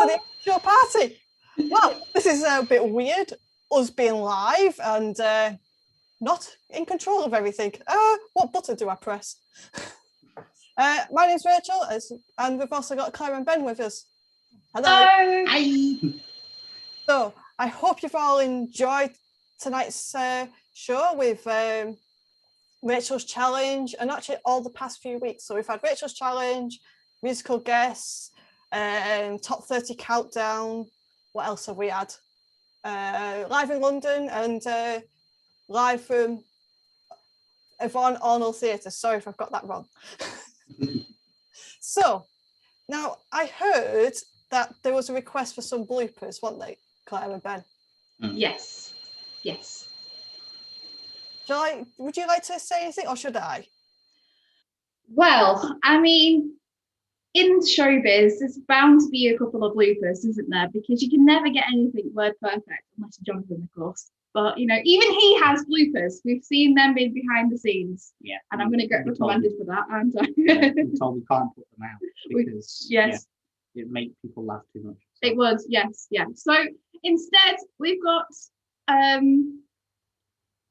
to the show party. Well, this is a bit weird, us being live and not in control of everything. What button do I press? My name's Rachel, and we've also got Claire and Ben with us. Hello. Hi. So, I hope you've all enjoyed tonight's show with Rachel's Challenge and actually all the past few weeks. So we've had Rachel's Challenge, musical guests, top 30 countdown. What else have we had? Live in London and live from Yvonne Arnold Theatre. Sorry if I've got that wrong. So now I heard that there was a request for some bloopers, weren't they, Claire and Ben? Yes. Would you like to say anything, or should I? Well, I mean, in showbiz, there's bound to be a couple of bloopers, isn't there? Because you can never get anything word perfect, unless Jonathan, of course. But, you know, even he has bloopers. We've seen them behind the scenes. Yeah. And I'm going to get reprimanded for that, aren't I? We're told we can't put them out because it makes people laugh too much. So. It would, yes. So instead, we've got a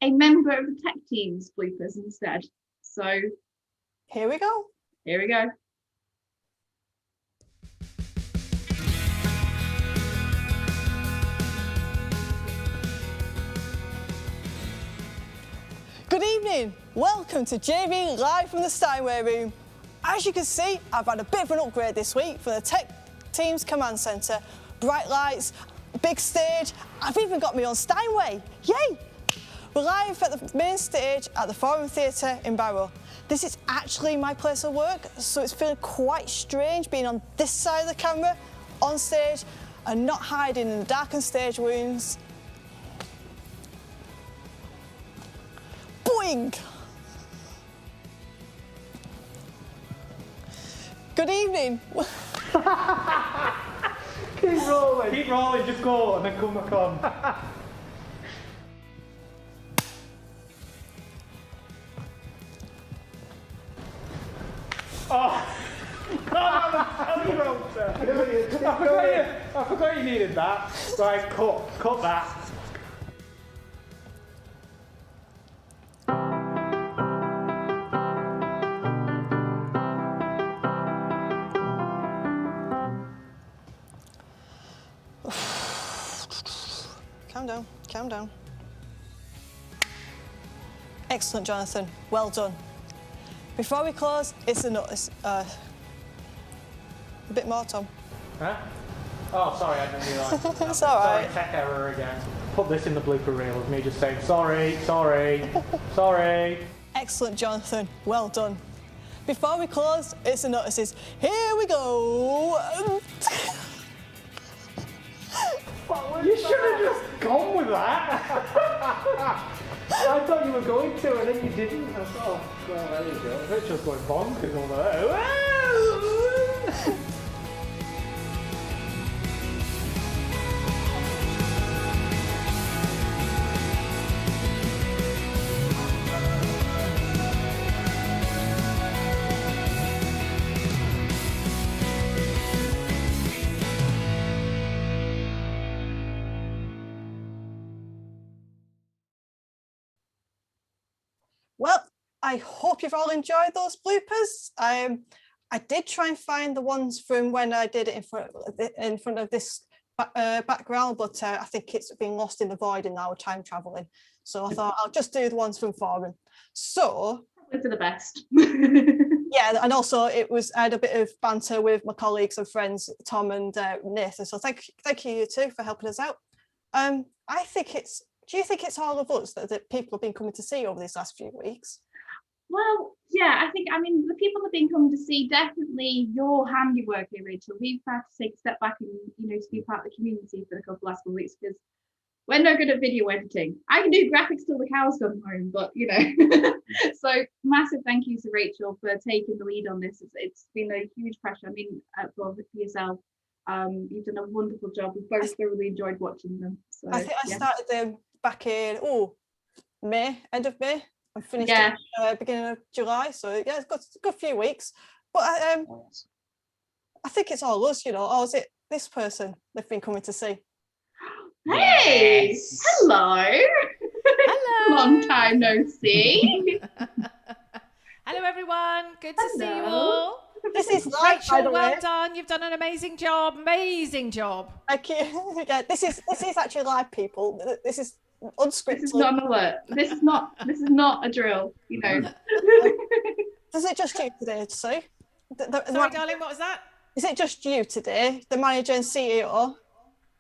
member of the tech team's bloopers instead. So here we go. Good evening, welcome to JV Live from the Steinway Room. As you can see, I've had a bit of an upgrade this week for the Tech Team's Command Centre. Bright lights, big stage, I've even got my own Steinway, yay! We're live at the main stage at the Forum Theatre in Barrow. This is actually my place of work, so it's feeling quite strange being on this side of the camera, on stage, and not hiding in the darkened stage rooms. Boing! Good evening. Keep rolling, just go and then come back on. Oh, I forgot you needed that. Right, cut that. Calm down. Excellent, Jonathan. Well done. Before we close, it's a notice. A bit more, Tom. Huh? Oh, sorry, I didn't realise. It's all right. Sorry, tech error again. Put this in the blooper reel of me just saying, sorry. Excellent, Jonathan. Well done. Before we close, it's the notices. Here we go. You should have just gone with that. I thought you were going to, and then you didn't. I thought, oh, well, there you go. Rachel's going bonkers over there. Well, I hope you've all enjoyed those bloopers. I did try and find the ones from when I did it in front of this background, but I think it's been lost in the void in our time traveling. So I thought I'll just do the ones from Forum. So probably for the best. Yeah, and also I had a bit of banter with my colleagues and friends, Tom and Nathan. So thank you too for helping us out. Do you think it's all of us that people have been coming to see over these last few weeks? Well, yeah, I mean, the people that have been coming to see, definitely your handiwork here, Rachel. We've had to take a step back and, to be part of the community for the last couple of weeks because we're no good at video editing. I can do graphics till the cows come home, but, So massive thank you to Rachel for taking the lead on this. It's been a huge pressure. I mean, for yourself. You've done a wonderful job. We've both thoroughly enjoyed watching them. So, I think I started them back in May, end of May, and finished beginning of July. So it's got a good few weeks. But I think it's all us, or is this person they've been coming to see. Hey, Yes. hello. Hello. Long time no see. Hello, everyone. Good to see you Hello. all. This is live, by Rachel, the well way. done. You've done an amazing job. Amazing job. Thank you. Yeah, this is actually live, people. This is unscripted. This is not an alert. This is not a drill. You know. Does it just you today, Sue? Sorry, darling, what was that? Is it just you today, the manager and CEO?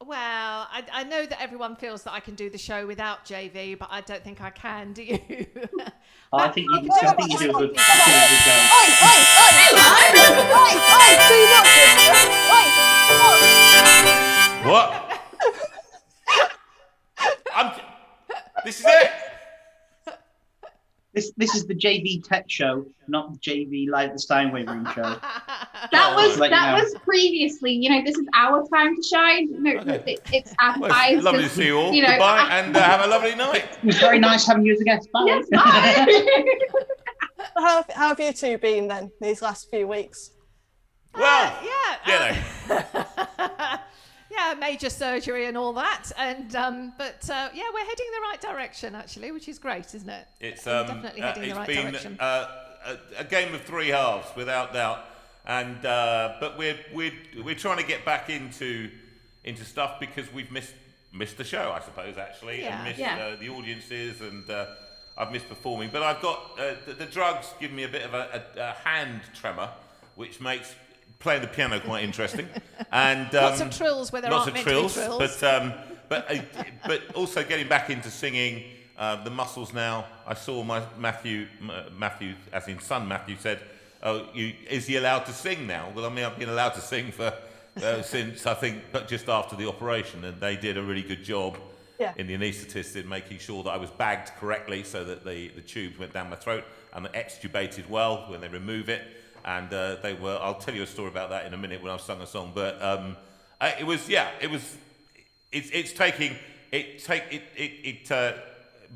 Well, I know that everyone feels that I can do the show without JV, but I don't think I can, do you? I think you do a good job. Oi, too much. What? This is it. This is the JV Tech Show, not the JV Live at the Steinway Room show. That was Let you know. was previously. You know, this is our time to shine. No, Okay. it's Well, it's lovely to see you all. You know, Goodbye, and have a lovely night. It was very nice having you as a guest. Bye. Yes, bye. How have you two been then these last few weeks? Well, yeah. Yeah, major surgery and all that. And but yeah, we're heading in the right direction, actually, which is great, isn't it? It's We're definitely heading in the right been direction. a game of three halves, without doubt. And but we're trying to get back into stuff because we've missed the show, I suppose, actually, Yeah. and missed Yeah. the audiences, and I've missed performing. But I've got the drugs give me a bit of a hand tremor, which makes playing the piano quite interesting. And Lots of trills where there lots aren't of meant trills, to be trills. but also getting back into singing. The muscles now. I saw my Matthew, as in son Matthew, said, "Oh, is he allowed to sing now?" Well, I mean, I've been allowed to sing for since I think, but just after the operation, and they did a really good job in the anaesthetist in making sure that I was bagged correctly, so that the tubes went down my throat and extubated well when they remove it. And they were. I'll tell you a story about that in a minute when I've sung a song. But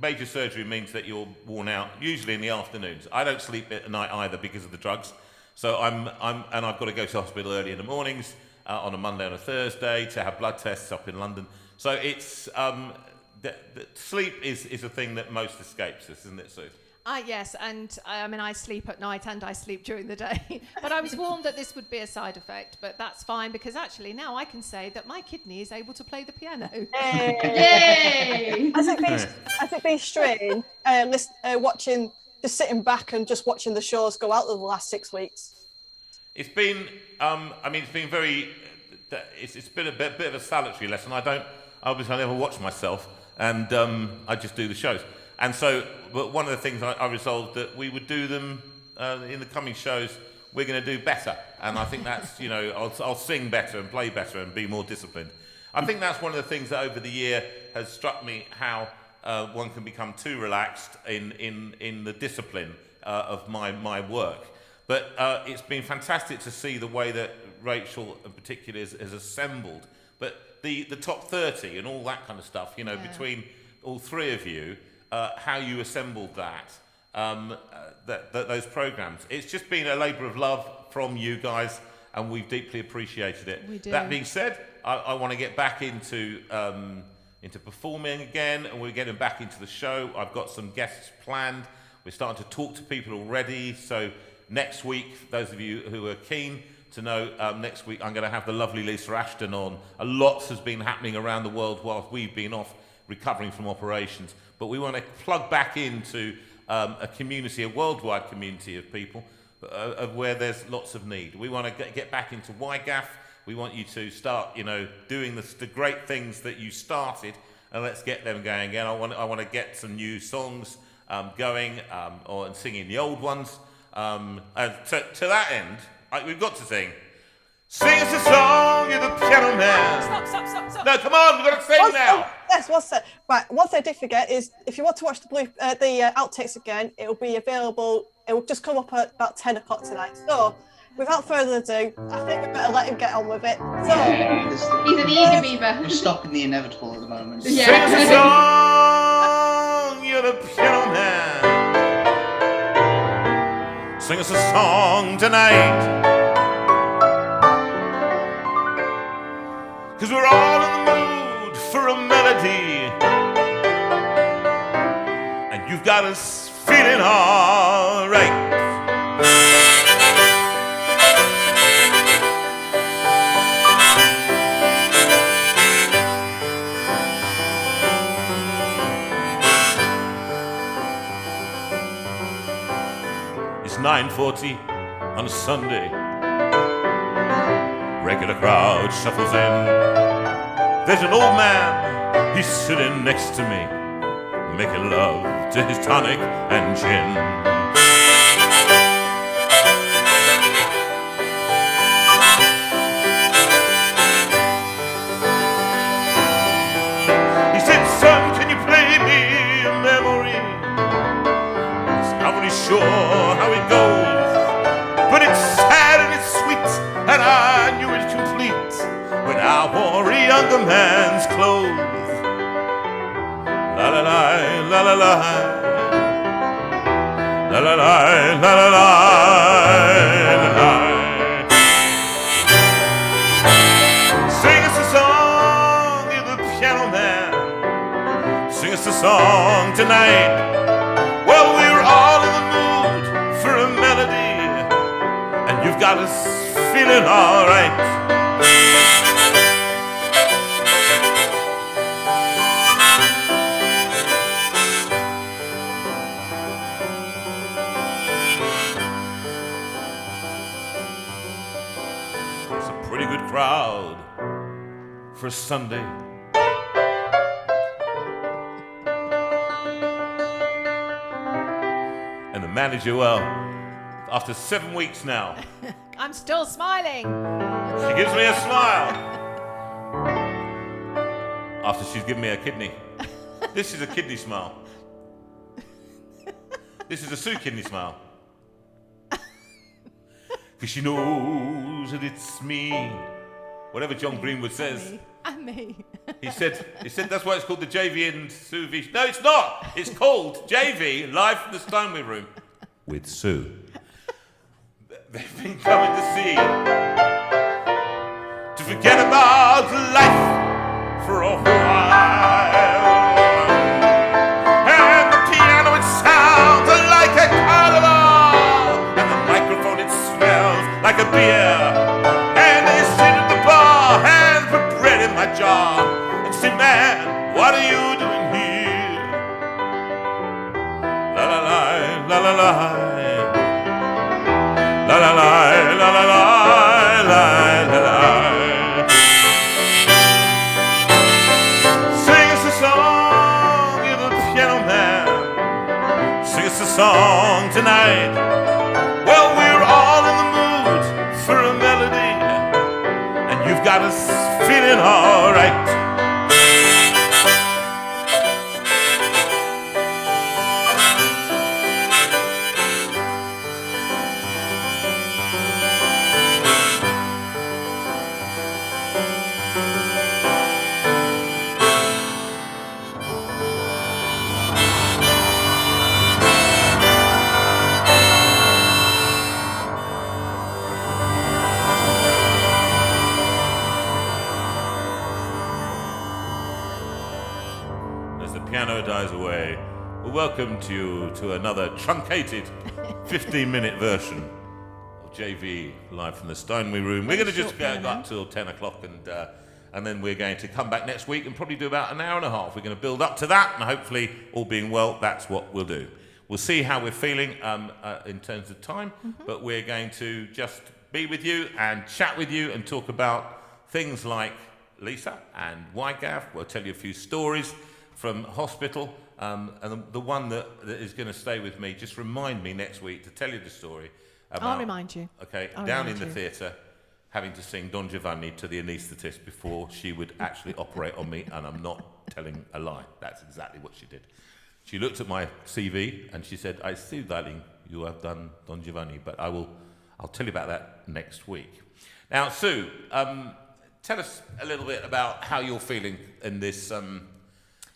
major surgery means that you're worn out, usually in the afternoons. I don't sleep at night either because of the drugs. So and I've got to go to hospital early in the mornings on a Monday and a Thursday to have blood tests up in London. So it's the sleep is a thing that most escapes us, isn't it, Sue? Yes, and I mean, I sleep at night and I sleep during the day. But I was warned that this would be a side effect, but that's fine because actually now I can say that my kidney is able to play the piano. Yay! Has it been strange just sitting back and just watching the shows go out the last 6 weeks? It's been, it's been very, it's been a bit of a salutary lesson. I never watch myself, and I just do the shows. And so, but one of the things I resolved that we would do them in the coming shows. We're going to do better, and I think that's I'll sing better and play better and be more disciplined. I think that's one of the things that over the year has struck me how one can become too relaxed in the discipline of my work. But it's been fantastic to see the way that Rachel in particular has assembled. But the top 30 and all that kind of stuff, between all three of you. How you assembled those programs. It's just been a labour of love from you guys, and we've deeply appreciated it. We do. That being said, I want to get back into performing again, and we're getting back into the show. I've got some guests planned. We're starting to talk to people already. So next week, those of you who are keen to know, next week I'm going to have the lovely Lisa Ashton on. A lot has been happening around the world whilst we've been off recovering from operations. But we want to plug back into a community, a worldwide community of people of where there's lots of need. We want to get back into YGAF. We want you to start, doing the great things that you started, and let's get them going again. I want to get some new songs going, and singing the old ones. And to that end, we've got to sing. Sing us a song, you're the piano man. Stop. No, come on, we've got to sing now. Yes, what's that? Right, one thing I did forget is if you want to watch the outtakes again, it'll be available. It will just come up at about 10 o'clock tonight. So, without further ado, I think we better let him get on with it. So, He's an eager beaver. We're stopping the inevitable at the moment. Sing us a song, you're the piano man. Sing us a song tonight. 'cause we're all in the mood for a melody, and you've got us feeling all right. It's 9:40 on a Sunday. Regular crowd shuffles in. There's an old man, he's sitting next to me, making love to his tonic and gin. He said, son, can you play me a memory? I'm not really sure how it goes, but it's sad and it's sweet, and I knew it complete when I wore a younger man's clothes. La la la, la la la, la la la, la la la, la la. Sing us a song, you're the piano man. Sing us a song tonight. Well, we're all in the mood for a melody, and you've got us feeling all right. It's a pretty good crowd for a Sunday. And the manager, well, after 7 weeks now, I'm still smiling. she gives me a smile. After she's given me a kidney. This is a kidney smile. This is a Sue kidney smile. Because she knows that it's me. Whatever John Greenwood says. And me. He said that's why it's called the JV and Sue V. No, it's not. It's called JV Live from the Steinway Room with Sue. They've been coming to see, to forget about life for a while. And the piano, it sounds like a carnival, and the microphone, it smells like a beer. And they sit at the bar and put bread in my jar and say, man, what are you doing here? La la la, la la la. La la la, la la la, la la la. Sing us a song, you're the piano man. Sing us a song tonight. Well, we're all in the mood for a melody, and you've got us feeling all right. Piano dies away. Well, welcome to you to another truncated 15-minute version of JV Live from the Steinway Room. We're going to just go up till 10 o'clock and then we're going to come back next week and probably do about an hour and a half. We're going to build up to that, and hopefully, all being well, that's what we'll do. We'll see how we're feeling in terms of time, but we're going to just be with you and chat with you and talk about things like Lisa and YGAV. We'll tell you a few stories from hospital, and the one that is going to stay with me, just remind me next week to tell you the story about... I'll remind you. Okay, down in the theatre, having to sing Don Giovanni to the anaesthetist before she would actually operate on me, and I'm not telling a lie. That's exactly what she did. She looked at my CV and she said, I see, darling, you have done Don Giovanni, but I'll tell you about that next week. Now, Sue, tell us a little bit about how you're feeling in this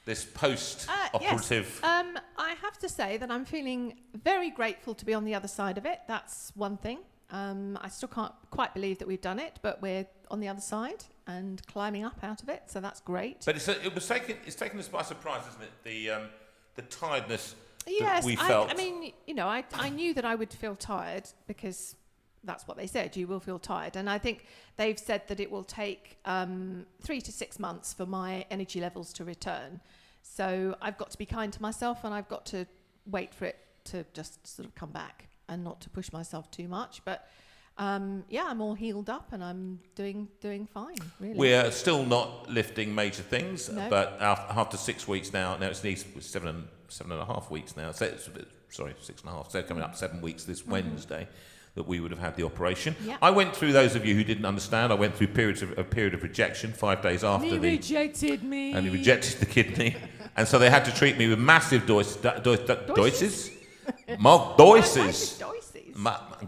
this post-operative... Yes. I have to say that I'm feeling very grateful to be on the other side of it. That's one thing. I still can't quite believe that we've done it, but we're on the other side and climbing up out of it, so that's great. But it's taken us by surprise, isn't it? The tiredness Yes, that we felt. I mean, you know, I knew that I would feel tired because that's what they said. You will feel tired, and I think they've said that it will take 3 to 6 months for my energy levels to return. So I've got to be kind to myself, and I've got to wait for it to just sort of come back and not to push myself too much. But yeah, I'm all healed up and I'm doing fine, really. We're still not lifting major things, No. but after 6 weeks now it's 7.5 weeks now. So sorry, 6.5. So coming up 7 weeks this Wednesday that we would have had the operation. Yeah. I went through, those of you who didn't understand, I went through a period of rejection 5 days after He rejected me. and he rejected the kidney, and so they had to treat me with massive doses,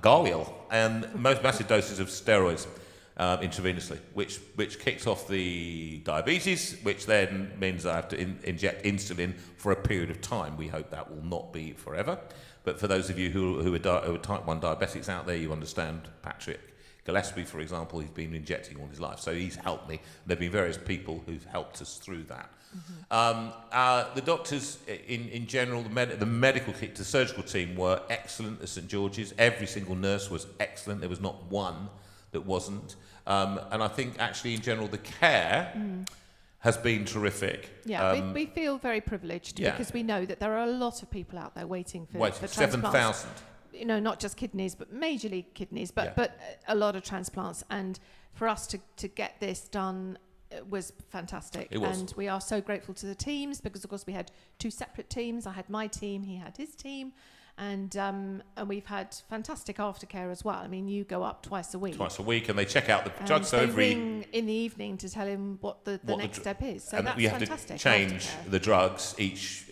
Garliel, and most massive doses of steroids intravenously, which kicks off the diabetes, which then means I have to inject insulin for a period of time. We hope that will not be forever. But for those of you who are type 1 diabetics out there, you understand Patrick Gillespie, for example, he's been injecting all his life. So he's helped me. There have been various people who've helped us through that. The doctors in general, the medical kit, the surgical team were excellent at St George's. Every single nurse was excellent. There was not one that wasn't. And I think actually in general the care has been terrific. Yeah, we feel very privileged because we know that there are a lot of people out there waiting for transplants. 7,000. You know, not just kidneys, but majorly kidneys, but a lot of transplants. And for us to get this done was fantastic. It was. And we are so grateful to the teams because, of course, we had 2 separate teams. I had my team, he had his team. And we've had fantastic aftercare as well. I mean, you go up twice a week. And they check out the drugs. So they ring in the evening to tell him what the next step is. So and that's we have fantastic. to change aftercare. the drugs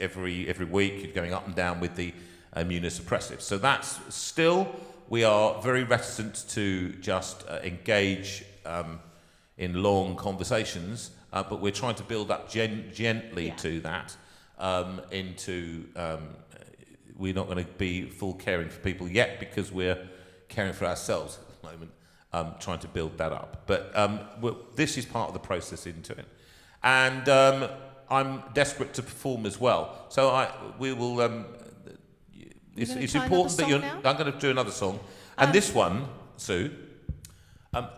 every week, going up and down with the immunosuppressives. So that's still, we are very reticent to just engage in long conversations, but we're trying to build up gently to that into. We're not going to be full caring for people yet because we're caring for ourselves at the moment, trying to build that up. But this is part of the process into it. And I'm desperate to perform as well. So we will... it's important that I'm going to do another song. And this one, Sue,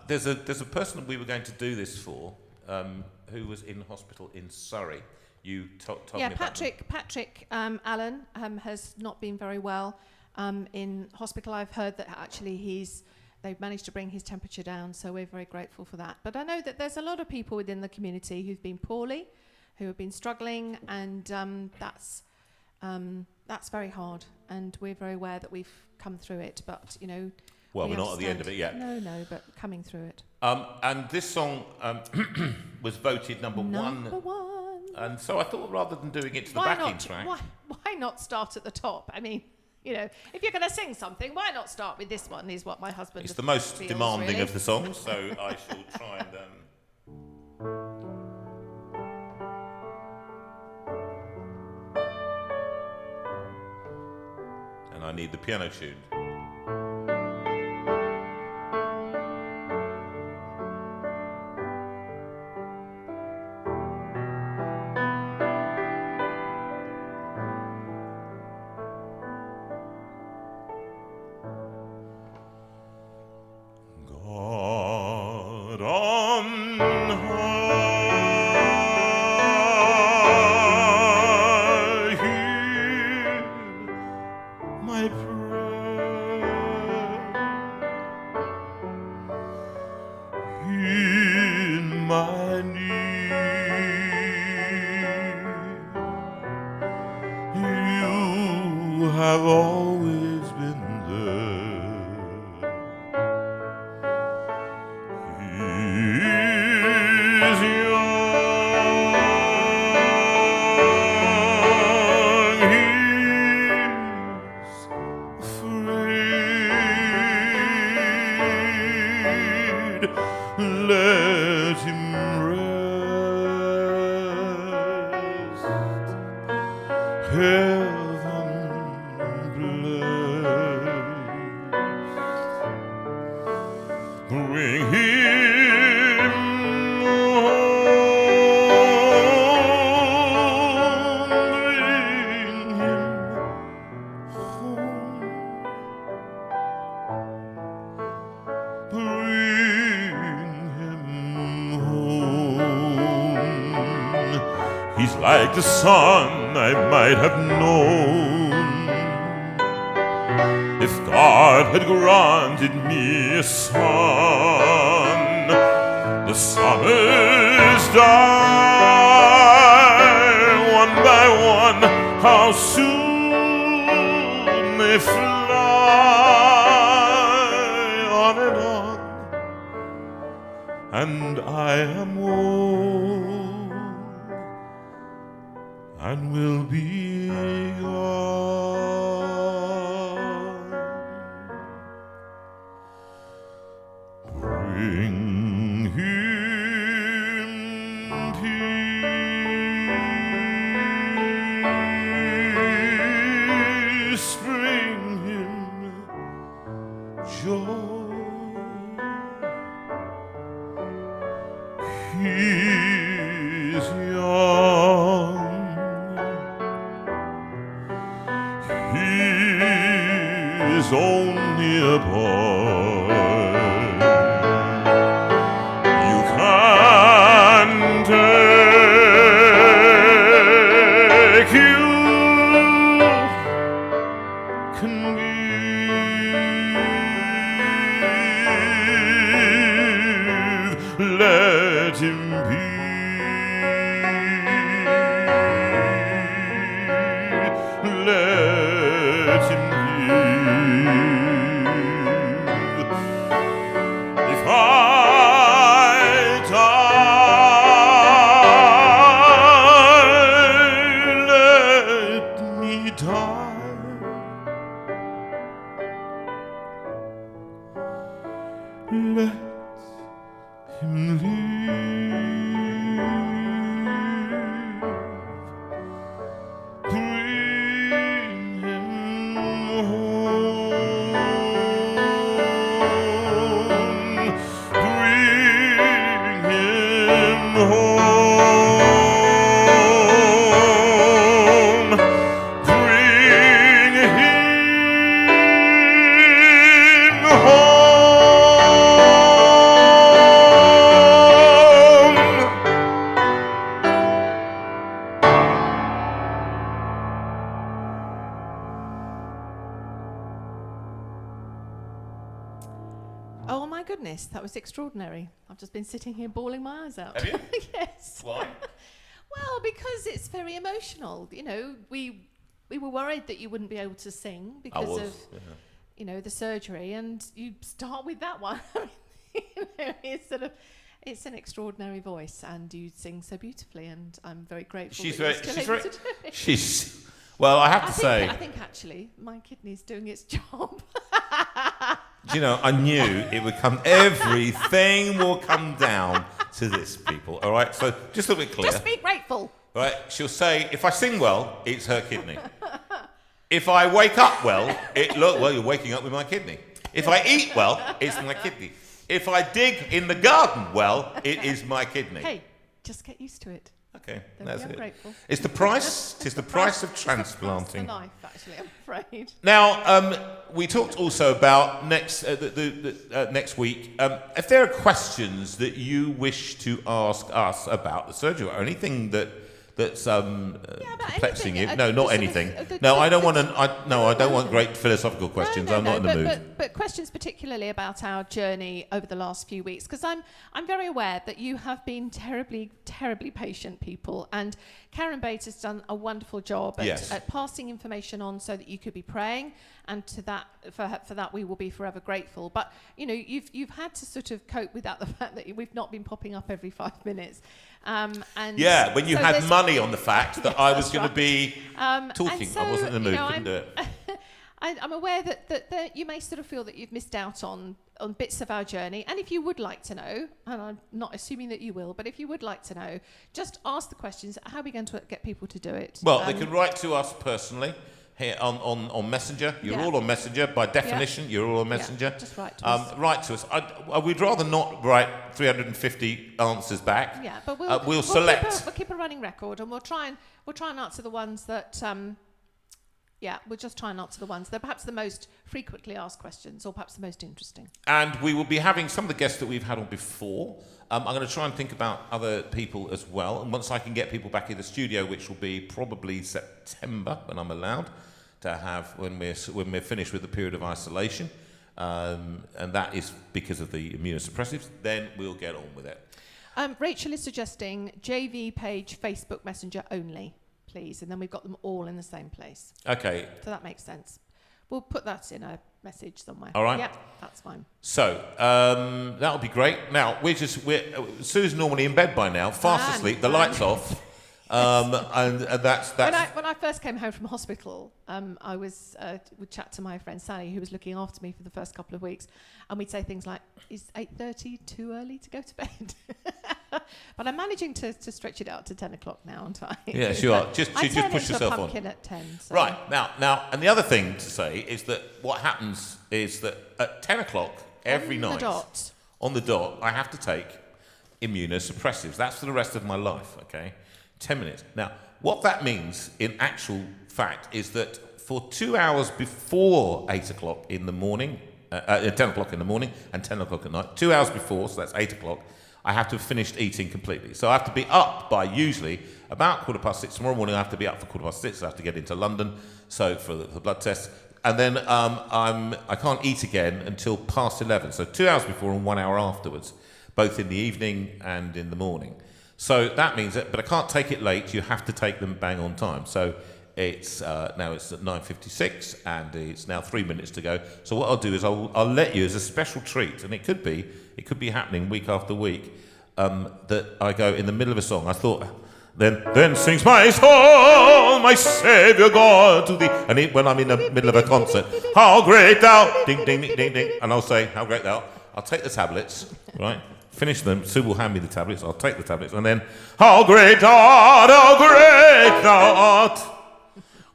there's a person that we were going to do this for who was in hospital in Surrey. You told me about Patrick Allen has not been very well in hospital. I've heard that actually they've managed to bring his temperature down, so we're very grateful for that. But I know that there's a lot of people within the community who've been poorly, who have been struggling, and that's very hard. And we're very aware that we've come through it, but you know. Well, we're not at the end of it yet. No, but coming through it. And this song was voted number one. Number one. And so I thought rather than doing it to the backing track... Why not start at the top? I mean, you know, if you're going to sing something, why not start with this one, is what my husband It's the most feels, demanding really. of the songs, so I shall try and... And I need the piano tune. God on high, hear my prayer. In my need, you have always been there. Is young, he's afraid. Let him rest. Heaven bless. like the sun I might have known. If God had granted me a son, the summers die one by one. How soon they fly on and I am old and will be gone. Bring him peace, bring him joy. He's young, he's only a boy. You can't take, you can give, let him be. Let him live. If I die, let me die. Let him live. Bring him home. Bring him home. Bring him home. Oh my goodness, that was extraordinary. I've just been sitting here bawling my eyes out. Have you? Yes. Why? Well, because it's very emotional. You know, we were worried that you wouldn't be able to sing because of, you know, the surgery, and you start with that one. You know, it's an extraordinary voice, and you sing so beautifully, and I'm very grateful. She's that very, you're still she's able very, to do it. she's, well, I have to say, I think actually my kidney's doing its job. do you know, I knew it would come, everything will come down to this, people, all right? So just a bit clear. Just be grateful. Right, she'll say, if I sing well, it's her kidney. If I wake up well, well, you're waking up with my kidney. If I eat well, it's my kidney. If I dig in the garden well, it is my kidney. Hey, just get used to it. Okay, Don't that's be it. ungrateful. It's the price. It's the price of transplanting. It's the life, actually, I'm afraid. Now, we talked also about next week. If there are questions that you wish to ask us about the surgery, or anything that's perplexing anything, you, no, not anything. No, I don't want to. I don't want great philosophical questions. I'm not in the mood. But questions particularly about our journey over the last few weeks, because I'm very aware that you have been terribly, terribly patient people, and Karen Bates has done a wonderful job at passing information on so that you could be praying, and to that for that we will be forever grateful. But you know, you've had to sort of cope without the fact that we've not been popping up every 5 minutes. And when you had money on the fact that I was going to be talking, so, I wasn't in the mood, couldn't do it. I'm aware that you may sort of feel that you've missed out on bits of our journey, and if you would like to know, and I'm not assuming that you will, but if you would like to know, just ask the questions. How are we going to get people to do it? Well, they can write to us personally here on Messenger. You're all on Messenger. By definition, you're all on Messenger. Yeah, just write to us. Write to us. I would rather not write 350 answers back. Yeah, but we'll select. We'll keep a running record, and we'll try and answer the ones that Yeah, we'll just try and answer the ones that are perhaps the most frequently asked questions, or perhaps the most interesting. And we will be having some of the guests that we've had on before. I'm going to try and think about other people as well. And once I can get people back in the studio, which will be probably September, when I'm allowed to have, when we're finished with the period of isolation, and that is because of the immunosuppressives, then we'll get on with it. Rachel is suggesting JV page, Facebook Messenger only, please, and then we've got them all in the same place. Okay. So that makes sense. We'll put that in a message somewhere. All right. Yeah, that's fine. So that'll be great. Now Sue's normally in bed by now, fast asleep, the lights off, and that's. When I first came home from hospital, I would chat to my friend Sally, who was looking after me for the first couple of weeks, and we'd say things like, "Is 8:30 too early to go to bed?" But I'm managing to stretch it out to 10 o'clock now, aren't I? Yes, you are. Just push yourself on. I turn into a pumpkin at 10. So. Right, now, and the other thing to say is that what happens is that at 10 o'clock every night, on the dot, I have to take immunosuppressives. That's for the rest of my life, okay? 10 minutes. Now, what that means in actual fact is that for 2 hours before 8 o'clock in the morning, 10 o'clock in the morning and 10 o'clock at night, 2 hours before, so that's 8 o'clock, I have to have finished eating completely. So I have to be up by usually about 6:15. Tomorrow morning I have to be up for 6:15. I have to get into London for the blood test. And then I can't eat again until past 11. So 2 hours before and 1 hour afterwards, both in the evening and in the morning. So that means that, but I can't take it late. You have to take them bang on time. So it's now it's at 9:56 and it's now 3 minutes to go. So what I'll do is I'll let you as a special treat, and it could be happening week after week, that I go in the middle of a song. I thought, then sings my soul, my Saviour God to thee. And when I'm in the middle of a concert, how great thou, ding, ding, ding, ding, ding. And I'll say, how great thou. I'll take the tablets, right? Finish them. Sue will hand me the tablets. I'll take the tablets. And then, how great thou art.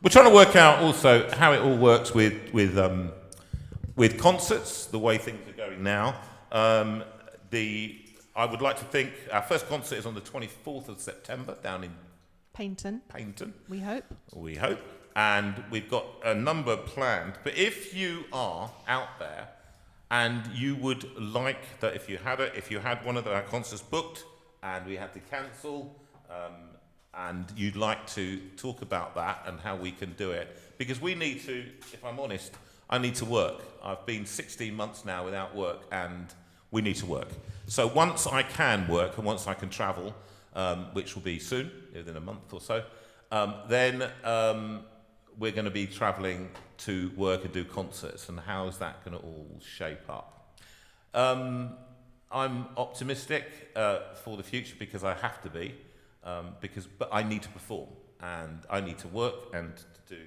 We're trying to work out also how it all works with concerts, the way things are going now. I would like to think our first concert is on the 24th of September down in Paynton. We hope. And we've got a number planned. But if you are out there and you would like that, if you had one of our concerts booked and we had to cancel, and you'd like to talk about that and how we can do it, because we need to, if I'm honest, I need to work. I've been 16 months now without work, and we need to work. So once I can work and once I can travel, which will be soon, within a month or so, then we're going to be travelling to work and do concerts. And how is that going to all shape up? I'm optimistic for the future because I have to be. But I need to perform and I need to work and to do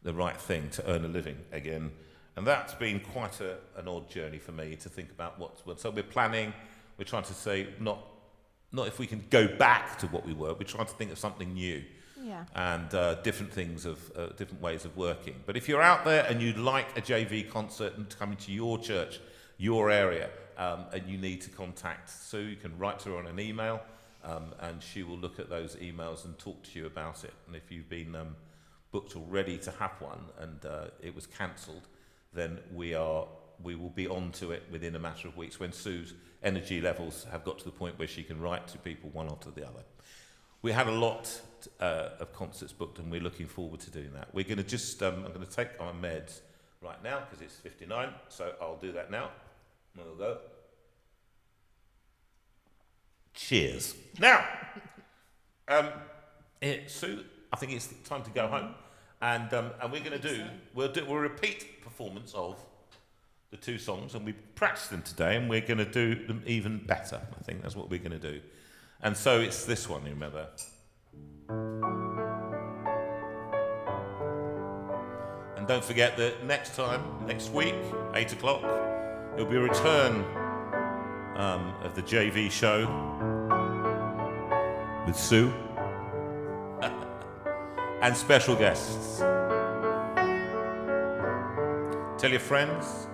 the right thing to earn a living again. And that's been quite an odd journey for me to think about so we're planning, we're trying to say not if we can go back to what we were, we're trying to think of something new. Yeah. And different things different ways of working. But if you're out there and you'd like a JV concert and to come into your church, your area, and you need to contact Sue, you can write to her on an email. And she will look at those emails and talk to you about it. And if you've been booked already to have one and it was cancelled, then we will be on to it within a matter of weeks when Sue's energy levels have got to the point where she can write to people one after the other. We had a lot of concerts booked and we're looking forward to doing that. We're going to I'm going to take my meds right now because it's 59, so I'll do that now. And we'll go. Cheers. Now, Sue, I think it's time to go home, and we're going to we'll repeat performance of the two songs, and we practiced them today, and we're going to do them even better. I think that's what we're going to do, and so it's this one. You remember? And don't forget that next week, 8 o'clock, it'll be a return of the JV show with Sue and special guests. Tell your friends,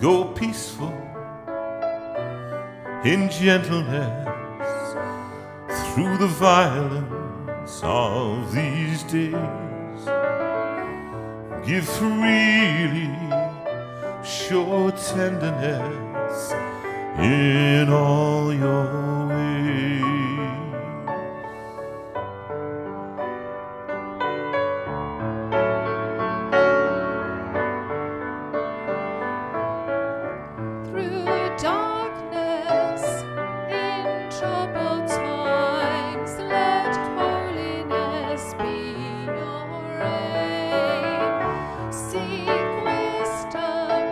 go peaceful in gentleness through the violence of these days. give freely, show tenderness in all your ways. Through darkness, in troubled times, let holiness be your aim. Seek wisdom,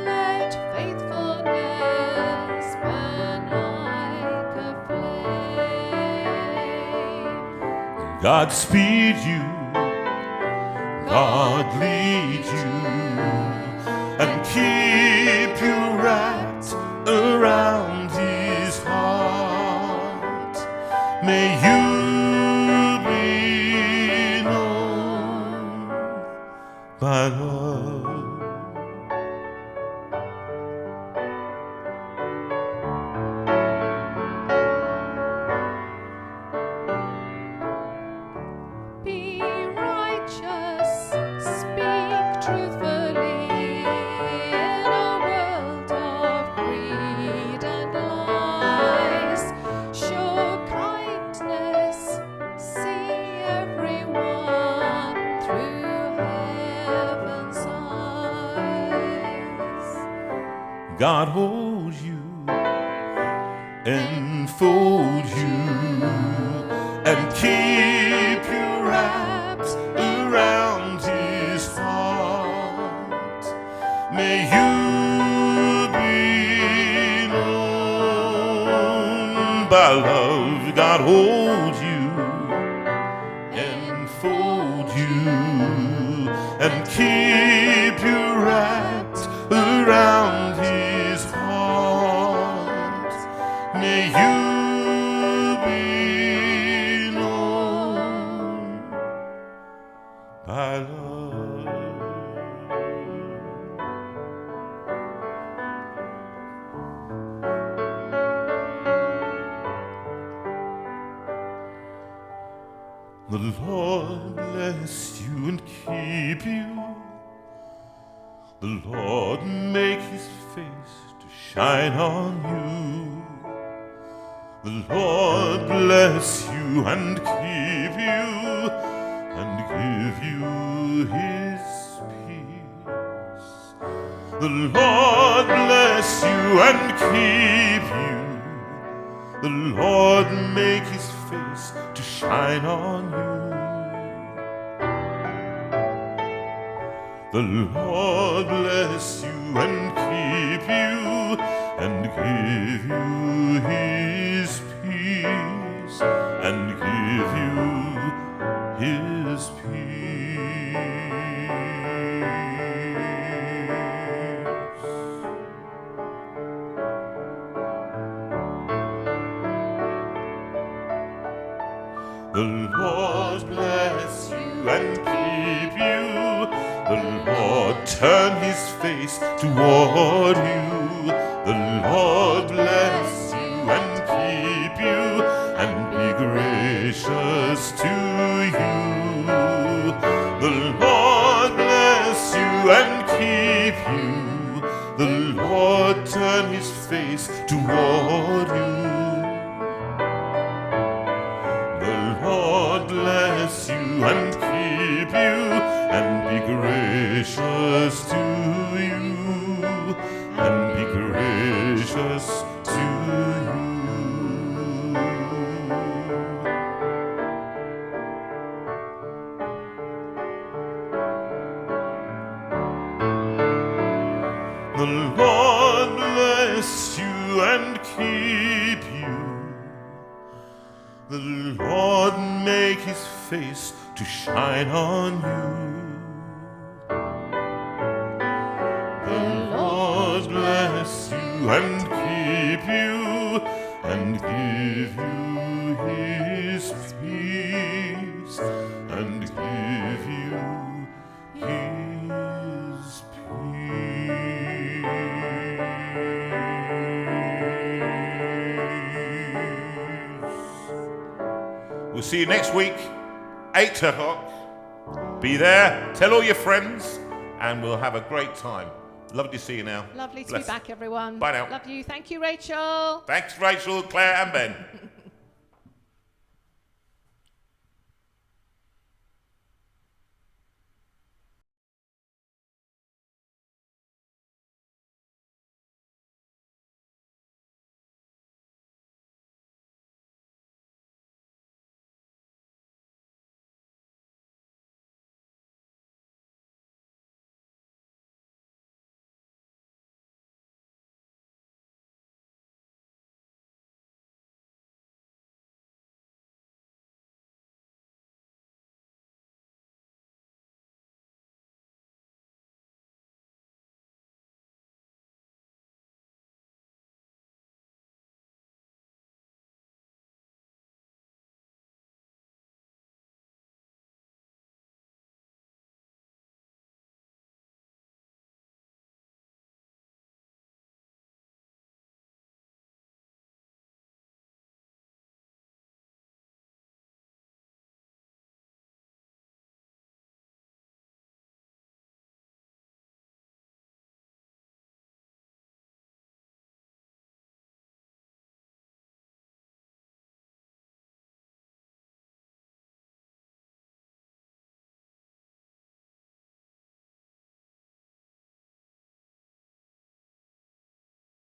let faithfulness burn like a flame. God speed you, God lead you, and keep you wrapped around his heart. May you be known by love. Be righteous, speak truthfully in a world of greed and lies. Show kindness, see everyone through heaven's eyes. God holds you, enfold you, and keep you wrapped around his heart. May you be known by love. God holds you, enfold you, and keep you wrapped around his heart. May you be known by love. The Lord bless you and keep you. The Lord make his face to shine on you. The Lord bless you and keep you, and give you his peace. The Lord bless you and keep you. The Lord make his face to shine on you. The Lord bless you and keep you, and give you his peace, and give you his peace. The Lord bless you and keep you. The Lord turn his face toward you. The Lord bless you and keep you, and be gracious to you. The Lord bless you and keep you. The Lord turn his face toward you. The Lord bless you and keep you, and be gracious to you, and be gracious to you. The Lord bless you and keep you. The Lord make his face to shine on you. The Lord bless you and keep you, and give you his peace, and give you his peace. We'll see you next week, 8 o'clock. Be there, tell all your friends, and we'll have a great time. Lovely to see you now. Lovely to Bless. be back, everyone. Bye now. Love you. Thank you, Rachel. Thanks, Rachel, Claire, and Ben.